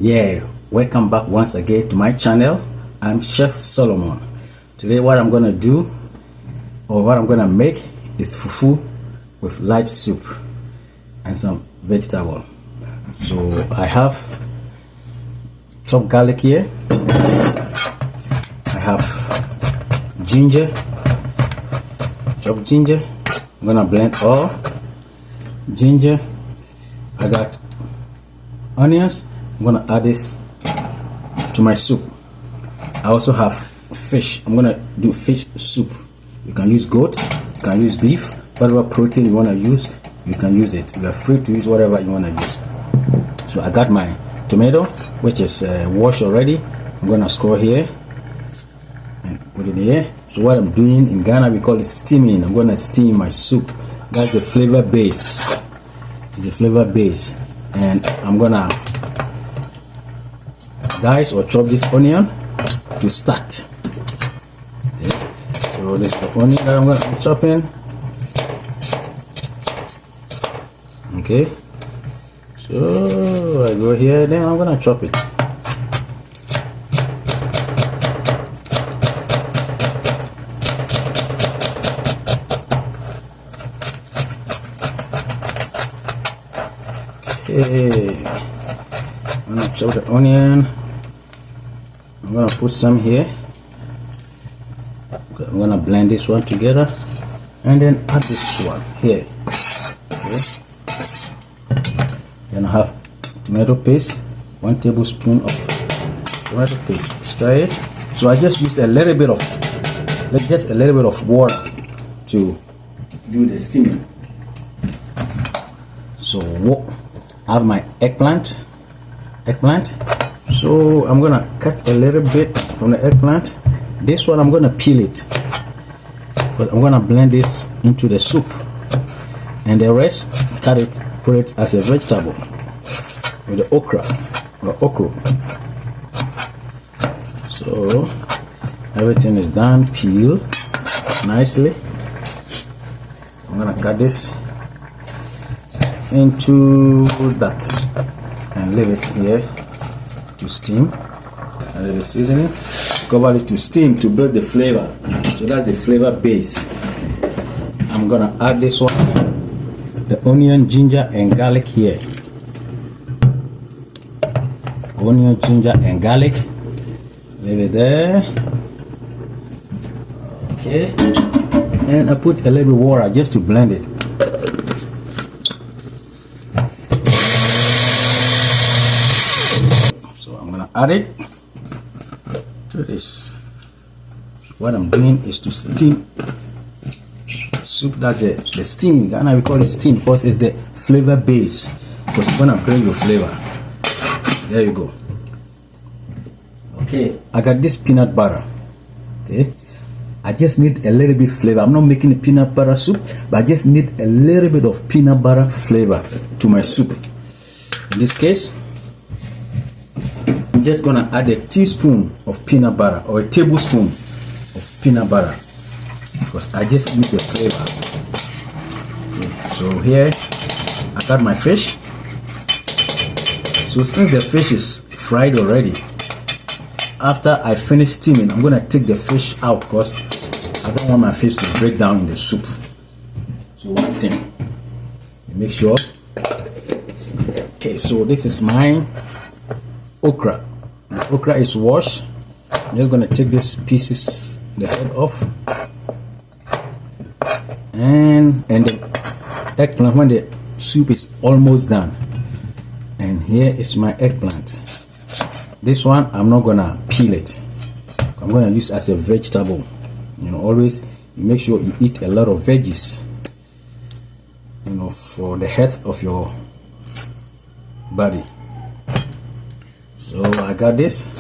Yeah, welcome back once again to my channel. I'm Chef Solomon. Today what I'm gonna do, or what I'm gonna make, is fufu with light soup and some vegetable. So I have chopped garlic here. I have ginger, chopped ginger. I'm gonna blend all ginger. I got onions. I'm gonna add this to my soup. I also have fish. I'm gonna do fish soup. You can use goat, you can use beef, whatever protein you want to use, you can use it. You are free to use whatever you want to use. So I got my tomato, which is washed already. I'm gonna score here and put it here. So what I'm doing in Ghana, we call it steaming. I'm gonna steam my soup. That's the flavor base. It's the flavor base, and I'm gonna dice or chop this onion to start. Okay. So this is the onion that I'm going to be chopping. Okay, so I go here, then I'm going to chop it. Okay, I'm going to chop the onion. I'm gonna put some here. I'm gonna blend this one together and then add this one here. Okay. Then I have tomato paste, 1 tablespoon of tomato paste. Stir it. So I just use a little bit of water to do the steaming. So I have my eggplant. So I'm gonna cut a little bit from the eggplant. This one I'm gonna peel it, but I'm gonna blend this into the soup, and the rest put it as a vegetable with the okra or okra. So everything is done, peeled nicely. I'm gonna cut this into that and leave it here to steam. A little seasoning, cover it to steam to build the flavor. So that's the flavor base. I'm gonna add this one, the onion, ginger and garlic here. Onion, ginger and garlic, leave it there. Okay, and I put a little water just to blend it. Add it to this. What I'm doing is to steam soup. That's the steam. Ghana we call it steam because it's the flavor base, because it's gonna bring your flavor. There you go. Okay, I got this peanut butter. Okay, I just need a little bit flavor. I'm not making a peanut butter soup, but I just need a little bit of peanut butter flavor to my soup. In this case, I'm just gonna add a teaspoon of peanut butter or a tablespoon of peanut butter, because I just need the flavor. Okay, so here I got my fish. So since the fish is fried already, after I finish steaming, I'm gonna take the fish out because I don't want my fish to break down in the soup. So one thing, make sure. Okay, so this is my okra. The okra is washed. I'm just gonna take these pieces, the head off, and the eggplant when the soup is almost done. And here is my eggplant. This one I'm not gonna peel it. I'm gonna use as a vegetable. You know, always you make sure you eat a lot of veggies, you know, for the health of your body. So I got this.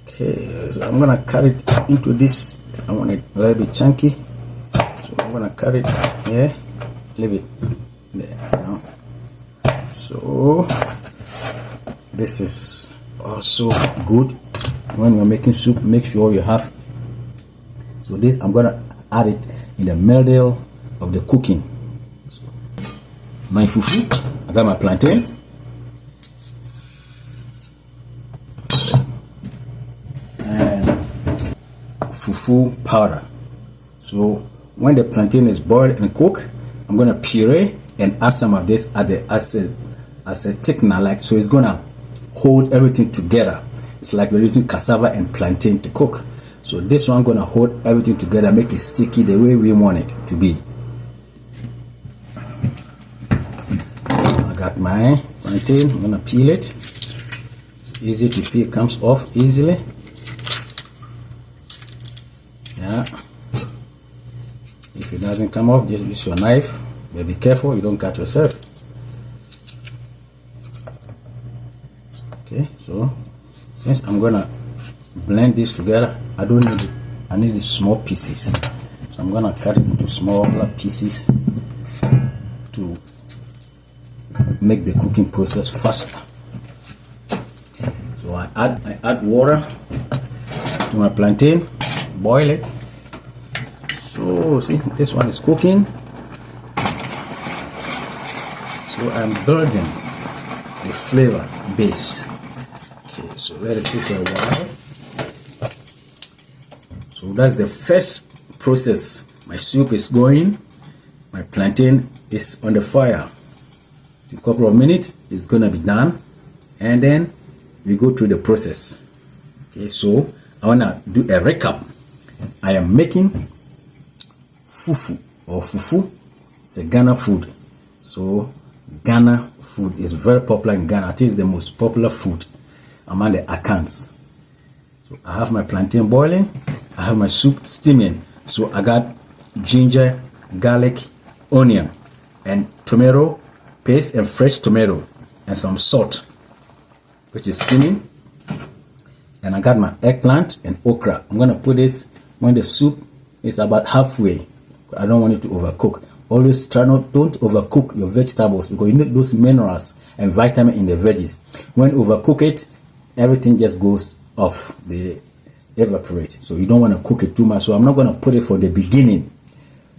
Okay, so I'm gonna cut it into this. I want it a little bit chunky, so I'm gonna cut it here, leave it there. You know? So this is also good when you're making soup. Make sure you have. So this I'm gonna add it in the middle of the cooking. So, my fufu, I got my plantain. fufu powder. So when the plantain is boiled and cooked, I'm gonna puree and add some of this as a thickener, like, so it's gonna hold everything together. It's like we're using cassava and plantain to cook. So this one gonna hold everything together, make it sticky the way we want it to be. I got my plantain. I'm gonna peel it. It's easy to peel, comes off easily. Yeah. If it doesn't come off, just use your knife. But be careful you don't cut yourself. Okay, so since I'm gonna blend this together, I need small pieces. So I'm gonna cut it into smaller pieces to make the cooking process faster. So I add water to my plantain, boil it. So see, this one is cooking. So I'm building the flavor base. Okay, so let it cook a while. So that's the first process. My soup is going, my plantain is on the fire. In a couple of minutes, it's gonna be done, and then we go through the process. Okay, so I wanna do a recap. I am making fufu or fufu. It's a Ghana food. So Ghana food is very popular in Ghana. I think it's the most popular food among the Akans. So I have my plantain boiling. I have my soup steaming. So I got ginger, garlic, onion, and tomato paste, and fresh tomato, and some salt, which is steaming. And I got my eggplant and okra. I'm gonna put this when the soup is about halfway. I don't want it to overcook. Always don't overcook your vegetables, because you need those minerals and vitamin in the veggies. When overcook it, everything just goes off, they evaporate. So you don't want to cook it too much. So I'm not going to put it for the beginning,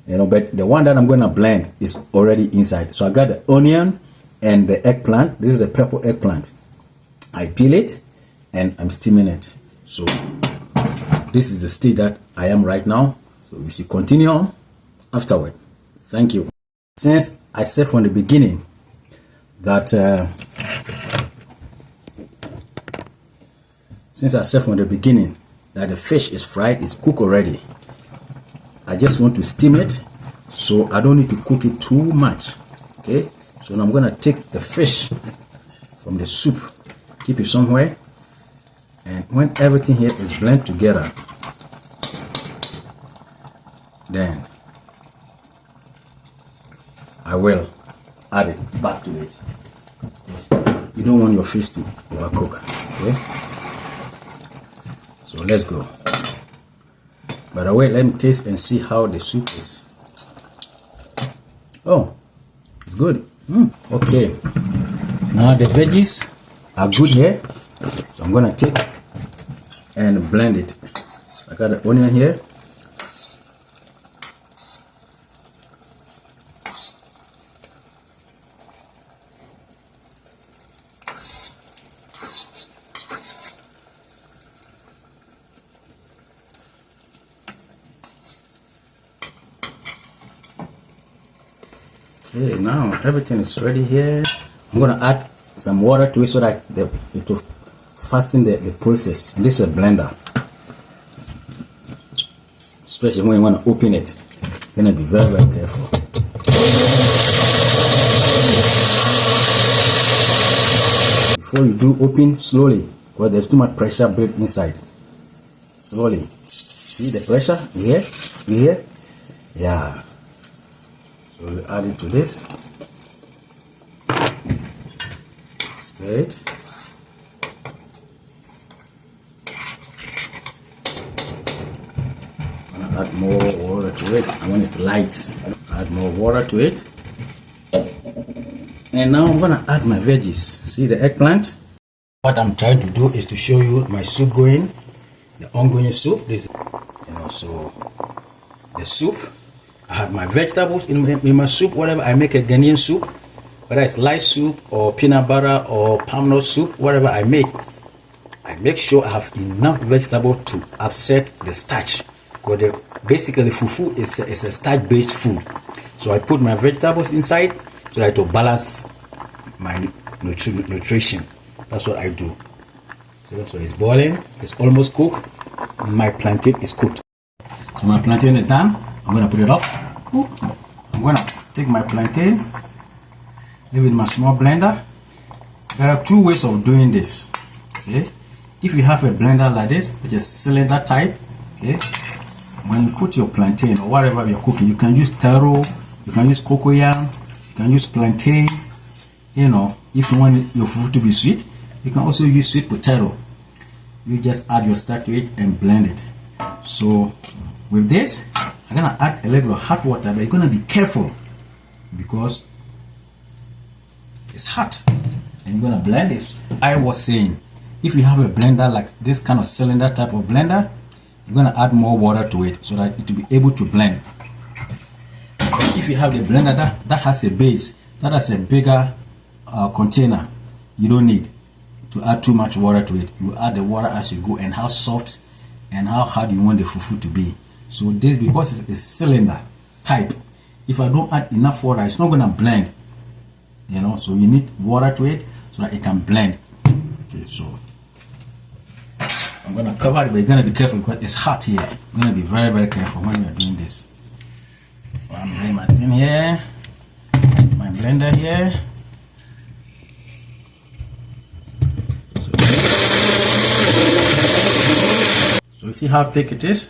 but the one that I'm going to blend is already inside. So I got the onion and the eggplant. This is the purple eggplant. I peel it and I'm steaming it. So this is the state that I am right now. So we should continue on afterward. Thank you. Since I said from the beginning that the fish is fried, it's cooked already, I just want to steam it, so I don't need to cook it too much. Okay, so now I'm gonna take the fish from the soup, keep it somewhere, and when everything here is blended together, then I will add it back to it. You don't want your fish to overcook. Okay, so let's go. By the way, let me taste and see how the soup is. Oh, it's good. Okay, now the veggies are good here, so I'm gonna take and blend it. I got the onion here. Okay, now everything is ready here. I'm gonna add some water to it so that it will fasten the process. And this is a blender, especially when you want to open it. You're gonna be very, very careful. Before you do, open slowly, because there's too much pressure built inside. Slowly. See the pressure here? You hear? Yeah. So we add it to this. Stir it. I'm gonna add more water to it. I want it light. Add more water to it. And now I'm gonna add my veggies. See the eggplant? What I'm trying to do is to show you my soup going, the ongoing soup. This, so the soup. I have my vegetables in my soup. Whatever I make a Ghanaian soup, whether it's light soup or peanut butter or palm nut soup, whatever I make sure I have enough vegetable to offset the starch. Because basically fufu is a starch-based food. So I put my vegetables inside so that to balance my nutrition. That's what I do. So it's boiling. It's almost cooked. My plantain is cooked. So my plantain is done. I'm gonna put it off. I'm gonna take my plantain, leave it in my small blender. There are two ways of doing this. Okay, if you have a blender like this, which is cylinder type, okay, when you put your plantain or whatever you're cooking, you can use taro, you can use cocoyam, you can use plantain. You know, if you want your food to be sweet, you can also use sweet potato. You just add your starch to it and blend it. So with this, I'm gonna add a little of hot water, but you're gonna be careful because it's hot and you're gonna blend it. I was saying, if you have a blender like this kind of cylinder type of blender, you're gonna add more water to it so that it will be able to blend. If you have the blender that has a base, that has a bigger container, you don't need to add too much water to it. You add the water as you go and how soft and how hard you want the fufu to be. So this, because it's a cylinder type, if I don't add enough water, it's not gonna blend. You know, so you need water to it so that it can blend. Okay, so I'm gonna cover it, but you're gonna be careful because it's hot here. You're gonna be very, very careful when you're doing this. So I'm doing my thing here, my blender here. So you see how thick it is?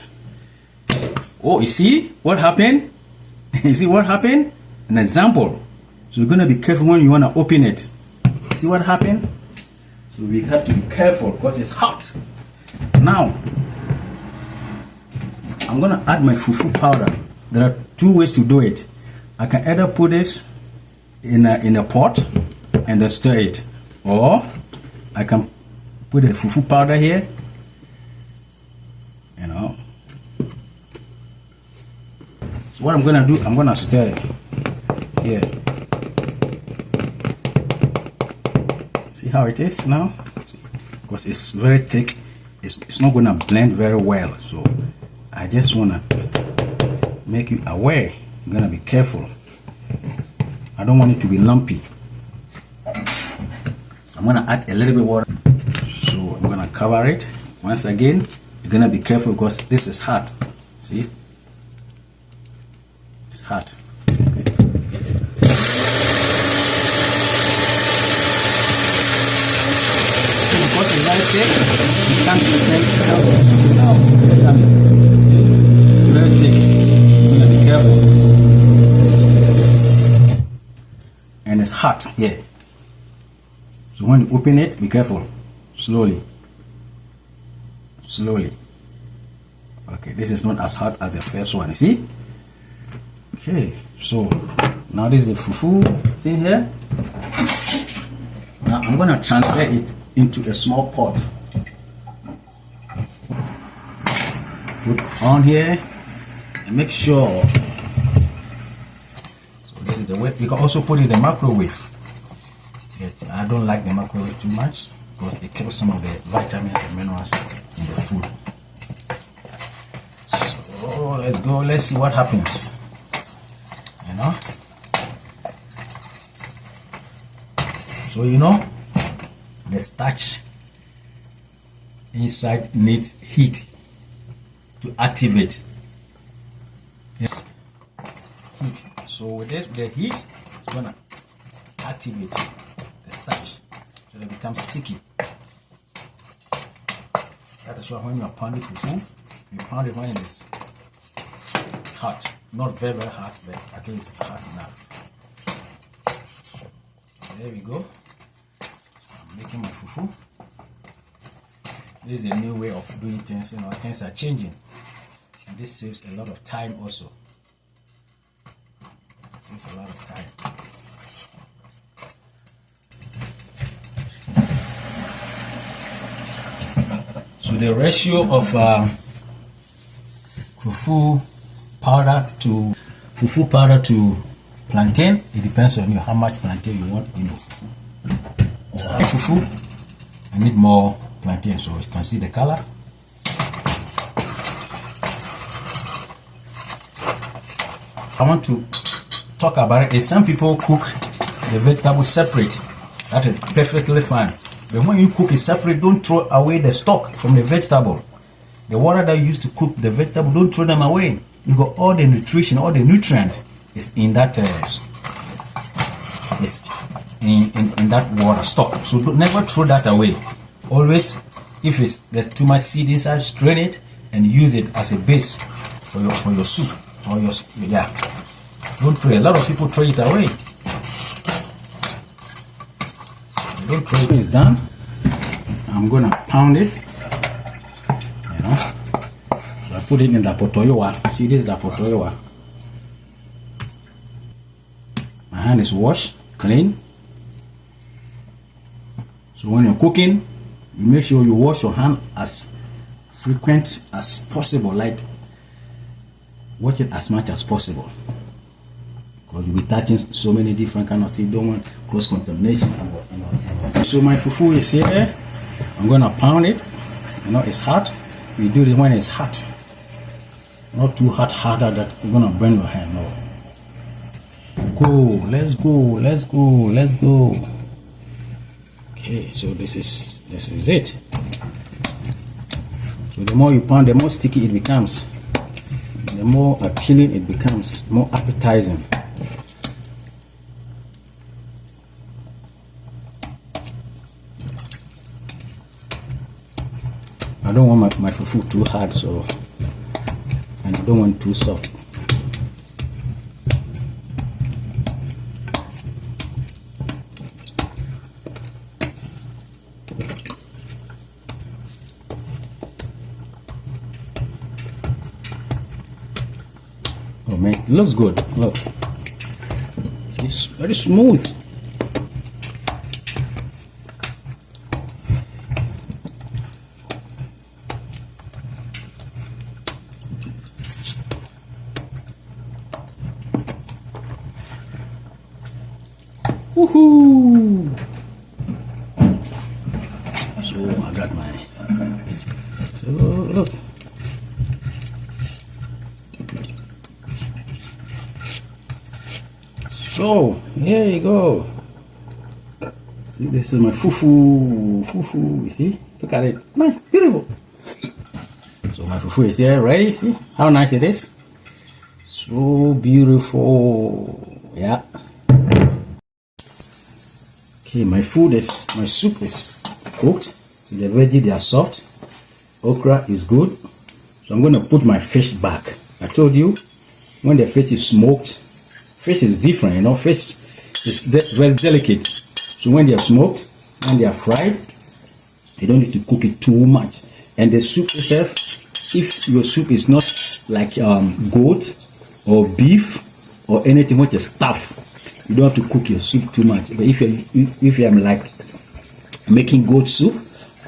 Oh, you see what happened? You see what happened? An example. So you're gonna be careful when you wanna open it. See what happened? So we have to be careful because it's hot. Now, I'm gonna add my fufu powder. There are two ways to do it. I can either put this in a pot and then stir it, or I can put the fufu powder here. You know. So what I'm gonna do, I'm gonna stir it here. See how it is now? Because it's very thick, it's not gonna blend very well. So I just wanna make you aware. You're gonna be careful. I don't want it to be lumpy. So I'm gonna add a little bit of water. So I'm gonna cover it. Once again, you're gonna be careful because this is hot. See? It's hot. Because it's very thick, you can't protect it now. It's coming. It's very thick. You're gonna be careful. And it's hot here. So when you open it, be careful. Slowly. Slowly. Okay, this is not as hot as the first one, you see? Okay, so now this is the fufu thing here. Now I'm gonna transfer it into a small pot. Put on here and make sure. So this is the way. You can also put it in the microwave. I don't like the microwave too much because it kills some of the vitamins and minerals in the food. So let's go. Let's see what happens. You know. So you know, the starch inside needs heat to activate. Yes, heat. So with this, the heat is gonna activate the starch so it becomes sticky. That is why when you are pounding fufu, you pound it when it is hot. Not very, very hot, but at least it's hot enough. There we go. I'm making my fufu. This is a new way of doing things. You know, things are changing, and this saves a lot of time also. It saves a lot of time. So the ratio of fufu powder to plantain, it depends on you how much plantain you want in it. Fufu, I need more plantain, so you can see the color. I want to talk about it is some people cook the vegetables separate. That is perfectly fine. But when you cook it separate, don't throw away the stock from the vegetable. The water that you use to cook the vegetable, don't throw them away. You got all the nutrition, all the nutrient is in that is in that water stock. So never throw that away. Always, if there's too much seed inside, strain it and use it as a base for your soup or your Don't throw. A lot of people throw it away. Don't throw it. It's done. I'm gonna pound it. So I put it in the potoyowa. See, this is the potoyowa. My hand is washed, clean. So when you're cooking, you make sure you wash your hand as frequent as possible. Like, wash it as much as possible. Because you'll be touching so many different kind of things. You don't want cross contamination. So my fufu is here. I'm gonna pound it. It's hot. You do this when it's hot. Not too hot, harder that you're gonna burn your hand. No. Let's go. Okay, so this is it. So the more you pound, the more sticky it becomes. The more appealing it becomes, more appetizing. I don't want my fufu too hard, and I don't want too soft. Oh man, it looks good. Look, it's very smooth. Woohoo! So I got my. So look. So here you go. See, this is my fufu. You see? Look at it. Nice, beautiful. So my fufu is here, ready. See how nice it is. So beautiful. Yeah. Okay, my soup is cooked. So the veggies, they are soft. Okra is good. So I'm going to put my fish back. I told you, when the fish is smoked, fish is different, fish is very delicate. So when they are smoked, when they are fried, you don't need to cook it too much. And the soup itself, if your soup is not like goat or beef or anything which is tough, you don't have to cook your soup too much. But if you're like making goat soup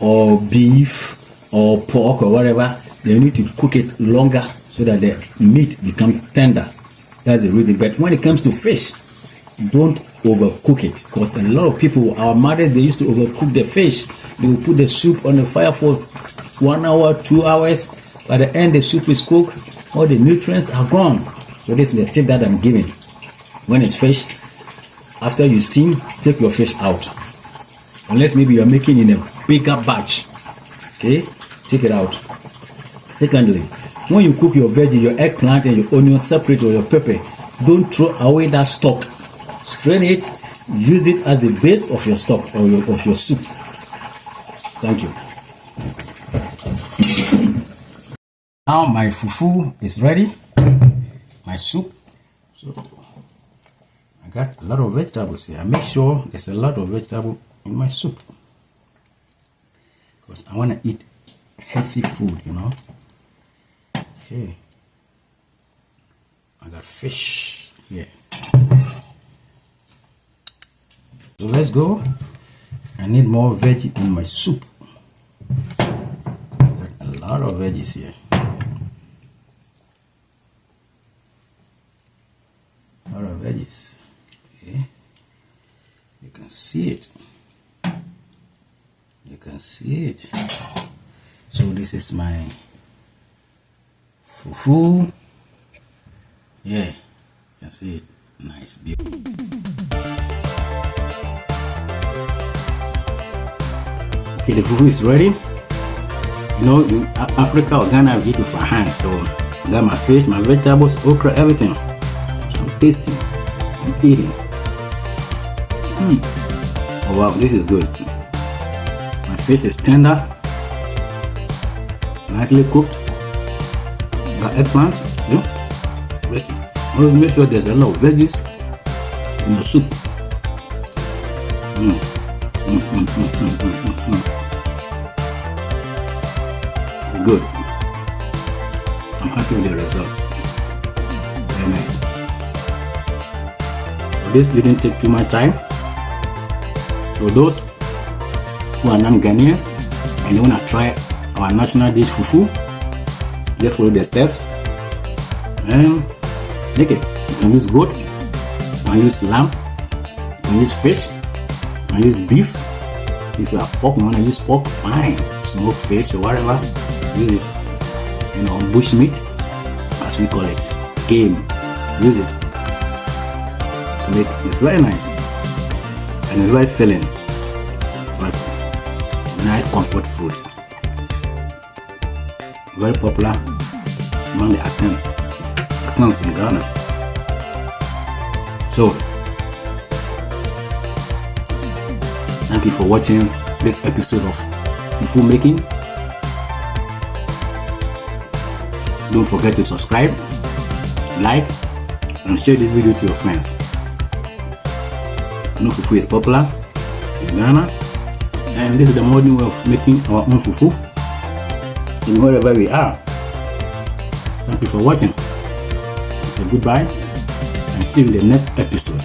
or beef or pork or whatever, then you need to cook it longer so that the meat becomes tender. That's the reason. But when it comes to fish, don't overcook it, because a lot of people, our mothers, they used to overcook the fish. They will put the soup on the fire for 1 hour, 2 hours. By the end, the soup is cooked, all the nutrients are gone. So this is the tip that I'm giving. When it's fish, after you steam, take your fish out. Unless maybe you're making in a bigger batch. Okay, take it out. Secondly, when you cook your veggie, your eggplant and your onion separate, or your pepper, don't throw away that stock. Strain it, use it as the base of your stock or of your soup. Thank you. Now my fufu is ready. My soup. So I got a lot of vegetables here. I make sure there's a lot of vegetable in my soup, because I want to eat healthy food, Okay. I got fish here. So let's go. I need more veggie in my soup. I got a lot of veggies here. A lot of veggies. Okay. You can see it. You can see it. So this is my fufu. Yeah. You can see it. Nice, beautiful. Okay, the fufu is ready. You know, in Africa or Ghana, we eat with our hands. So I got my fish, my vegetables, okra, everything. So I'm tasting. I'm eating. Oh wow, this is good. My fish is tender, nicely cooked. Got eggplant. Always make sure there's a lot of veggies in the soup. It's good. I'm happy with the result. Very nice. So this didn't take too much time. So those who are non-Ghanaians and they want to try our national dish fufu, just follow the steps and make it. You can use goat, you can use lamb, you can use fish, you can use beef. If you have pork, you want to use pork, fine. Smoked fish or whatever, use it. You know, bush meat, as we call it, game, use it. To make it's very nice and it's very filling, but nice comfort food. Very popular among the Aklans in Ghana. So, thank you for watching this episode of Fufu making. Don't forget to subscribe, like, and share this video to your friends. You know, fufu is popular in Ghana, and this is the modern way of making our own fufu in wherever we are. Thank you for watching. Say goodbye and see you in the next episode.